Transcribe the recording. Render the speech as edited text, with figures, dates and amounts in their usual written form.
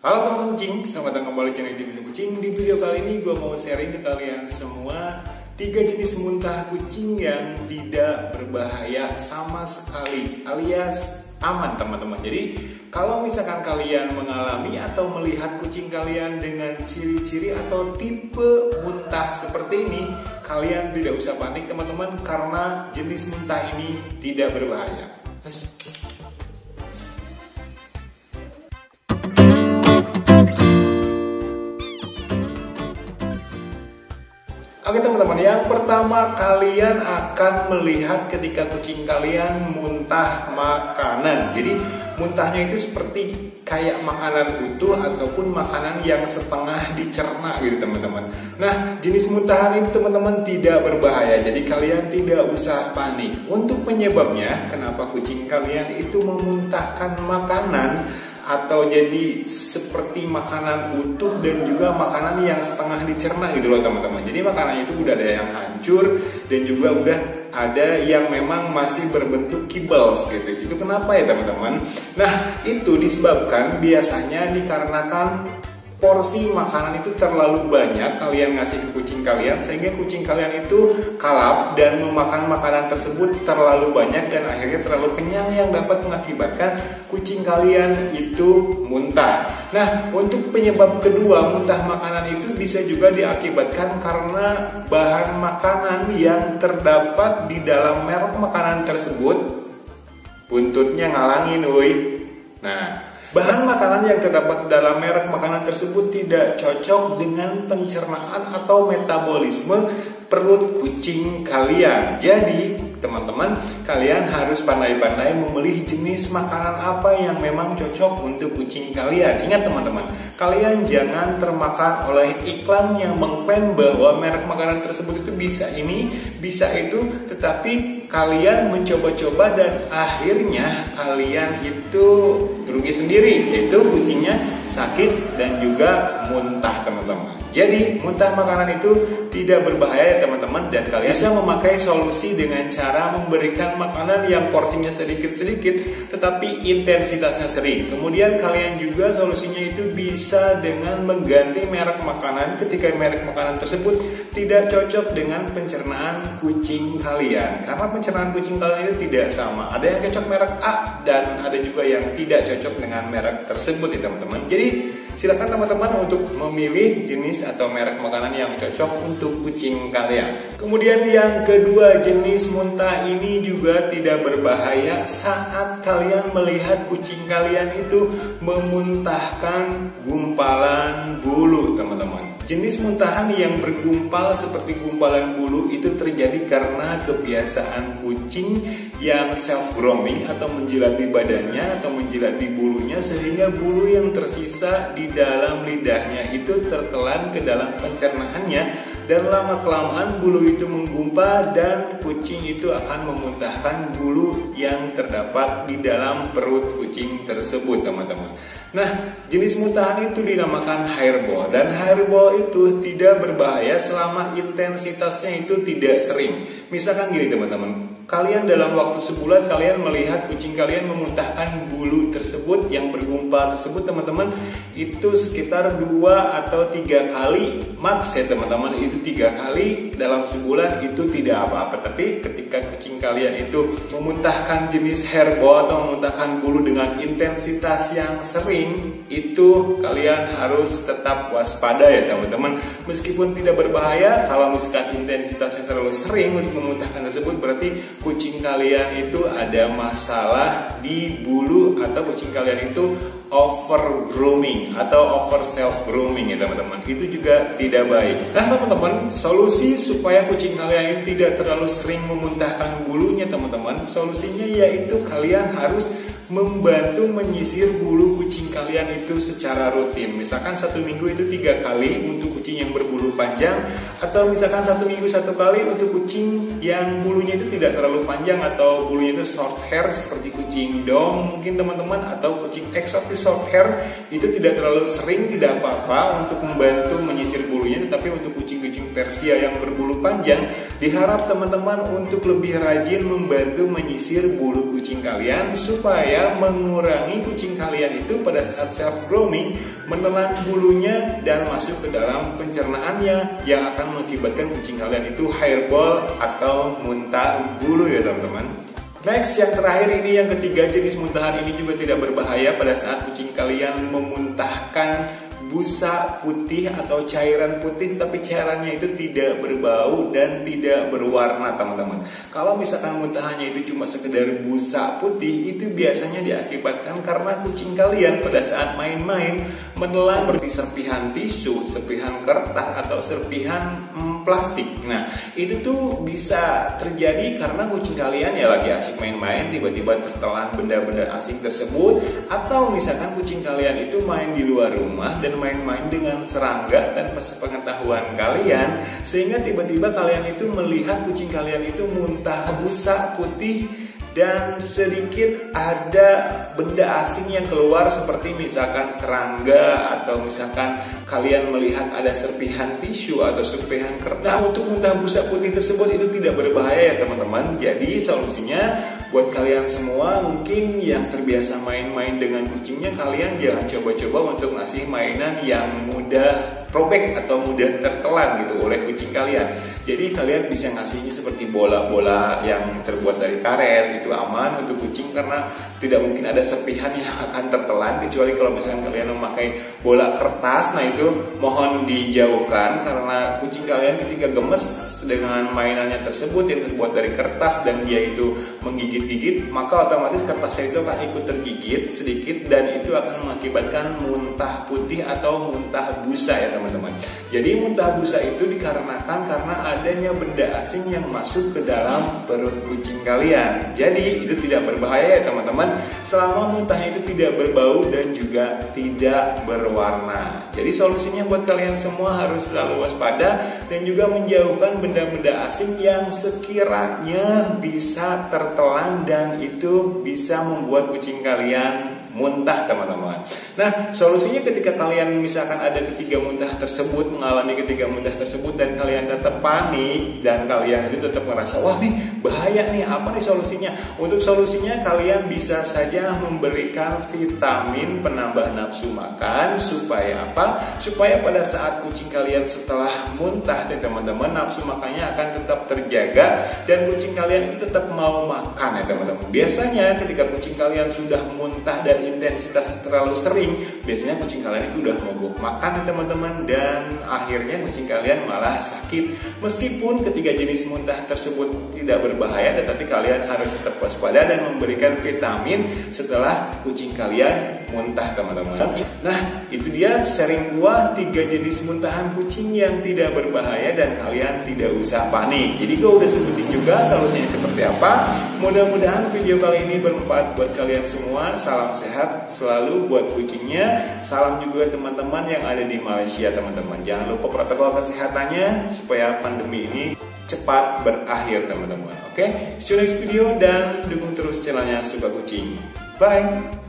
Halo teman kucing, selamat datang kembali ke channel YouTube Kucing. Di video kali ini gue mau sharing ke kalian semua 3 jenis muntah kucing yang tidak berbahaya sama sekali, alias aman teman-teman. Jadi kalau misalkan kalian mengalami atau melihat kucing kalian dengan ciri-ciri atau tipe muntah seperti ini, kalian tidak usah panik teman-teman, karena jenis muntah ini tidak berbahaya. Oke teman-teman, yang pertama kalian akan melihat ketika kucing kalian muntah makanan. Jadi muntahnya itu seperti kayak makanan utuh ataupun makanan yang setengah dicerna gitu teman-teman. Nah, jenis muntahan itu teman-teman tidak berbahaya, jadi kalian tidak usah panik. Untuk penyebabnya, kenapa kucing kalian itu memuntahkan makanan atau jadi seperti makanan utuh dan juga makanan yang setengah dicerna gitu loh teman-teman. Jadi makanannya itu udah ada yang hancur dan juga udah ada yang memang masih berbentuk kibels gitu. Itu kenapa ya teman-teman? Nah, itu disebabkan biasanya dikarenakan porsi makanan itu terlalu banyak kalian ngasih ke kucing kalian, sehingga kucing kalian itu kalap dan memakan makanan tersebut terlalu banyak dan akhirnya terlalu kenyang yang dapat mengakibatkan kucing kalian itu muntah. Nah, untuk penyebab kedua muntah makanan itu bisa juga diakibatkan karena bahan makanan yang terdapat di dalam merek makanan tersebut buntutnya ngalangin woi. Nah, bahan makanan yang terdapat dalam merek makanan tersebut tidak cocok dengan pencernaan atau metabolisme perut kucing kalian. Jadi teman-teman, kalian harus pandai-pandai memilih jenis makanan apa yang memang cocok untuk kucing kalian. Ingat teman-teman, kalian jangan termakan oleh iklan yang mengklaim bahwa merek makanan tersebut itu bisa ini, bisa itu, tetapi kalian mencoba-coba dan akhirnya kalian itu rugi sendiri, yaitu kucingnya sakit dan juga muntah teman-teman. Jadi muntah makanan itu tidak berbahaya ya teman-teman, dan kalian bisa memakai solusi dengan cara memberikan makanan yang porsinya sedikit-sedikit tetapi intensitasnya sering. Kemudian kalian juga solusinya itu bisa dengan mengganti merek makanan ketika merek makanan tersebut tidak cocok dengan pencernaan kucing kalian, karena pencernaan kucing kalian itu tidak sama. Ada yang cocok merek A dan ada juga yang tidak cocok dengan merek tersebut ya teman-teman. Jadi silakan teman-teman untuk memilih jenis atau merek makanan yang cocok untuk kucing kalian. Kemudian yang kedua, jenis muntah ini juga tidak berbahaya saat kalian melihat kucing kalian itu memuntahkan gumpalan bulu teman-teman. Jenis muntahan yang bergumpal seperti gumpalan bulu itu terjadi karena kebiasaan kucing yang self grooming atau menjilati badannya atau menjilati bulunya, sehingga bulu yang tersisa di dalam lidahnya itu tertelan ke dalam pencernaannya, dan lama-kelamaan bulu itu menggumpal dan kucing itu akan memuntahkan bulu yang terdapat di dalam perut kucing tersebut teman-teman. Nah, jenis muntahan itu dinamakan hairball, dan hairball itu tidak berbahaya selama intensitasnya itu tidak sering. Misalkan gini teman-teman, kalian dalam waktu sebulan kalian melihat kucing kalian memuntahkan bulu tersebut yang bergumpal tersebut teman-teman, itu sekitar 2 atau 3 kali max ya teman-teman. Itu 3 kali dalam sebulan itu tidak apa-apa. Tapi ketika kucing kalian itu memuntahkan jenis hairball atau memuntahkan bulu dengan intensitas yang sering, itu kalian harus tetap waspada ya teman-teman. Meskipun tidak berbahaya, kalau misalkan intensitasnya terlalu sering untuk memuntahkan tersebut, berarti kucing kalian itu ada masalah di bulu, atau kucing kalian itu over grooming atau over self grooming ya teman-teman. Itu juga tidak baik. Nah teman-teman, solusi supaya kucing kalian ini tidak terlalu sering memuntahkan bulunya teman-teman, solusinya yaitu kalian harus membantu menyisir bulu kucing kalian itu secara rutin. Misalkan 1 minggu itu 3 kali untuk kucing yang berbulu panjang, atau misalkan 1 minggu 1 kali untuk kucing yang bulunya itu tidak terlalu panjang atau bulunya itu short hair seperti kucing dong mungkin teman-teman, atau kucing eksotis short hair. Itu tidak terlalu sering, tidak apa-apa untuk membantu menyisir bulunya. Tetapi untuk kucing-kucing Persia yang berbulu panjang, diharap teman-teman untuk lebih rajin membantu menyisir bulu kucing kalian supaya supaya mengurangi kucing kalian itu pada saat self grooming menelan bulunya dan masuk ke dalam pencernaannya, yang akan mengakibatkan kucing kalian itu hairball atau muntah bulu ya teman-teman. Next, yang terakhir ini, yang ketiga, jenis muntahan ini juga tidak berbahaya pada saat kucing kalian memuntahkan busa putih atau cairan putih, tapi cairannya itu tidak berbau dan tidak berwarna teman-teman. Kalau misalkan muntahannya itu cuma sekedar busa putih, itu biasanya diakibatkan karena kucing kalian pada saat main-main menelan seperti serpihan tisu, serpihan kertas atau serpihan plastik. Nah, itu tuh bisa terjadi karena kucing kalian ya lagi asik main-main, tiba-tiba tertelan benda-benda asing tersebut, atau misalkan kucing kalian itu main di luar rumah dan main-main dengan serangga tanpa sepengetahuan kalian, sehingga tiba-tiba kalian itu melihat kucing kalian itu muntah busa putih dan sedikit ada benda asing yang keluar, seperti misalkan serangga, atau misalkan kalian melihat ada serpihan tisu atau serpihan kertas. Nah, untuk muntah busa putih tersebut itu tidak berbahaya ya teman-teman. Jadi solusinya buat kalian semua mungkin yang terbiasa main-main dengan kucingnya, kalian jangan coba-coba untuk ngasih mainan yang mudah robek atau mudah tertelan gitu oleh kucing kalian. Jadi kalian bisa ngasihnya seperti bola-bola yang terbuat dari karet, itu aman untuk kucing karena tidak mungkin ada serpihan yang akan tertelan, kecuali kalau misalkan kalian memakai bola kertas. Nah, itu mohon dijauhkan karena kucing kalian ketika gemes dengan mainannya tersebut yang terbuat dari kertas dan dia itu menggigit-gigit, maka otomatis kertasnya itu akan ikut tergigit sedikit dan itu akan mengakibatkan muntah putih atau muntah busa ya teman-teman. Jadi muntah busa itu dikarenakan karena adanya benda asing yang masuk ke dalam perut kucing kalian. Jadi itu tidak berbahaya ya teman-teman, selama muntahnya itu tidak berbau dan juga tidak berwarna. Jadi solusinya buat kalian semua harus selalu waspada dan juga menjauhkan benda-benda asing yang sekiranya bisa tertelan dan itu bisa membuat kucing kalian muntah teman-teman. Nah, solusinya ketika kalian misalkan ada ketiga muntah tersebut, mengalami ketiga muntah tersebut dan kalian tetap panik dan kalian itu tetap merasa wah nih bahaya nih, apa nih solusinya? Untuk solusinya kalian bisa saja memberikan vitamin penambah nafsu makan. Supaya apa? Supaya pada saat kucing kalian setelah muntah nih teman-teman, nafsu makannya akan tetap terjaga dan kucing kalian itu tetap mau makan ya teman-teman. Biasanya ketika kucing kalian sudah muntah dan intensitas terlalu sering, biasanya kucing kalian itu udah mogok makan ya teman-teman, dan akhirnya kucing kalian malah sakit. Meskipun ketiga jenis muntah tersebut tidak berbahaya, tetapi kalian harus tetap waspada dan memberikan vitamin setelah kucing kalian muntah teman-teman. Nah, itu dia sharing gua 3 jenis muntahan kucing yang tidak berbahaya dan kalian tidak usah panik. Jadi gua udah sebutin juga solusinya seperti apa. Mudah-mudahan video kali ini bermanfaat buat kalian semua. Salam sehat selalu buat kucingnya. Salam juga teman-teman yang ada di Malaysia teman-teman. Jangan lupa protokol kesehatannya supaya pandemi ini cepat berakhir teman-teman. Oke, see you next video dan dukung terus channelnya Suka Kucing. Bye.